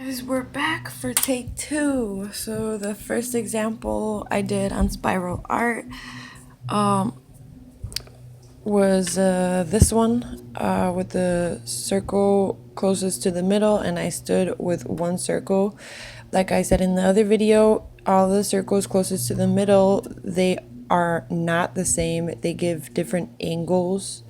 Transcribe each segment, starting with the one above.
Guys, we're back for take two. So the first example I did on spiral art was this one with the circle closest to the middle, and I stood with one circle. Like I said in the other video, all the circles closest to the middle, they are not the same. They give different angles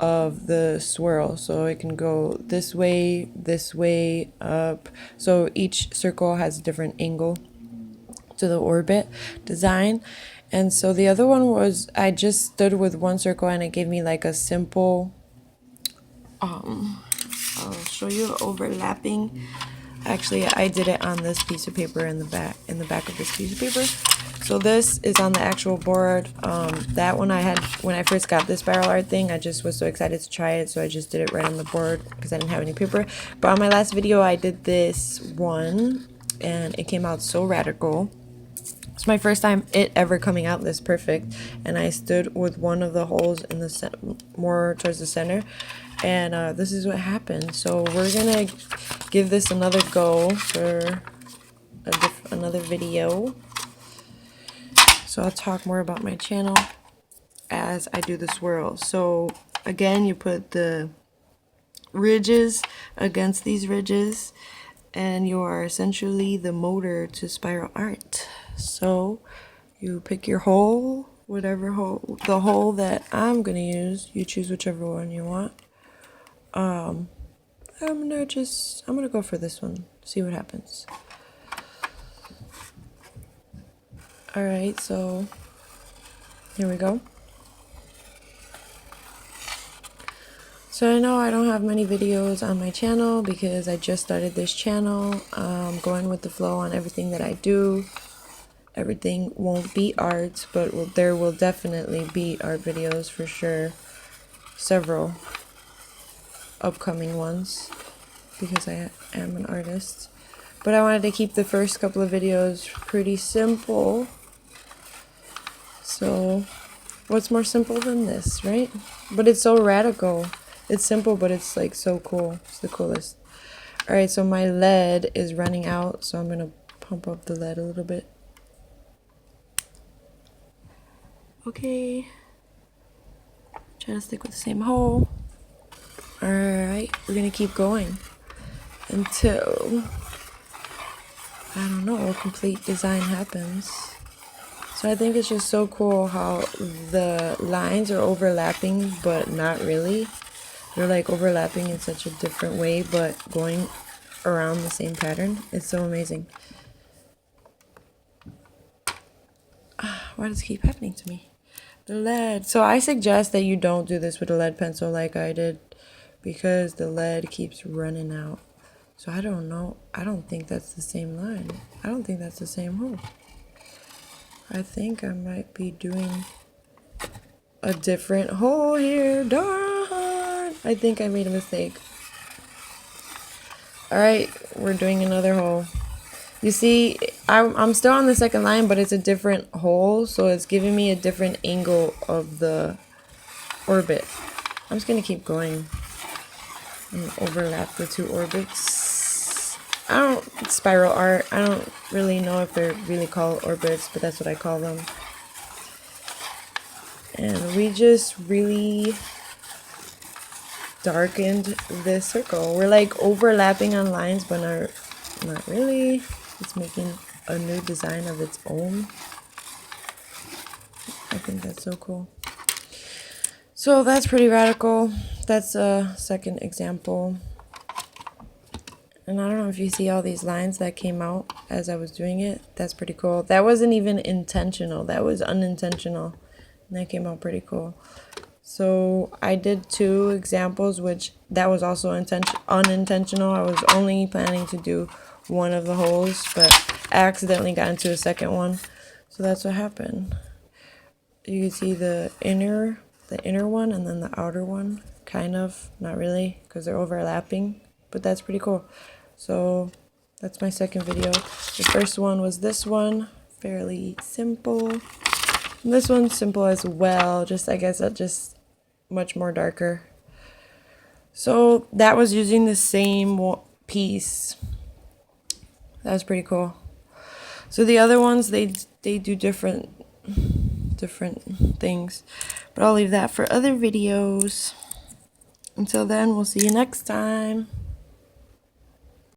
of the swirl, so it can go this way, up. So each circle has a different angle to the orbit design. And so the other one was I just stood with one circle and it gave me like a simple I'll show you overlapping. Actually, I did it on this piece of paper in the back of this piece of paper. So this is on the actual board. That one I had when I first got this spiral art thing. I just was so excited to try it, so I just did it right on the board because I didn't have any paper. But on my last video, I did this one, and it came out so radical. It's my first time it ever coming out this perfect, and I stood with one of the holes in the more towards the center, and this is what happened. So we're gonna give this another go for another video. So I'll talk more about my channel as I do the swirl. So again, you put the ridges against these ridges, and you are essentially the motor to spiral art. So you pick your hole, whatever hole, the hole that I'm gonna use, you choose whichever one you want. I'm gonna go for this one, see what happens. Alright, so here we go. So I know I don't have many videos on my channel because I just started this channel. Going with the flow on everything that I do. Everything won't be art, but there will definitely be art videos for sure. Several upcoming ones because I am an artist. But I wanted to keep the first couple of videos pretty simple. So what's more simple than this, right? But it's so radical. It's simple, but it's like so cool. It's the coolest. Alright, so my lead is running out, so I'm going to pump up the lead a little bit. Okay. Try to stick with the same hole. Alright, we're going to keep going until, I don't know, a complete design happens. So I think it's just so cool how the lines are overlapping, but not really. They're like overlapping in such a different way, but going around the same pattern. It's so amazing. Why does it keep happening to me? The lead. So I suggest that you don't do this with a lead pencil like I did, because the lead keeps running out. So I don't know. I don't think that's the same line. I don't think that's the same hole. I think I might be doing a different hole here. Darn! I think I made a mistake. Alright, we're doing another hole. You see, I'm still on the second line, but it's a different hole, so it's giving me a different angle of the orbit. I'm just going to keep going and overlap the two orbits. I don't spiral art. I don't really know if they're really called orbits, but that's what I call them. And we just really darkened this circle. We're like overlapping on lines, but not really. It's making a new design of its own. I think that's so cool. So that's pretty radical. That's a second example. And I don't know if you see all these lines that came out as I was doing it. That's pretty cool. That wasn't even intentional. That was unintentional. And that came out pretty cool. So I did two examples, which that was also unintentional. I was only planning to do one of the holes, but I accidentally got into a second one. So that's what happened. You can see the inner one and then the outer one. Kind of, not really, because they're overlapping, but that's pretty cool. So that's my second video. The first one was this one, fairly simple. And this one's simple as well, I guess just much more darker. So that was using the same piece That was pretty cool. So the other ones, they do different things, but I'll leave that for other videos. Until then, we'll see you next time.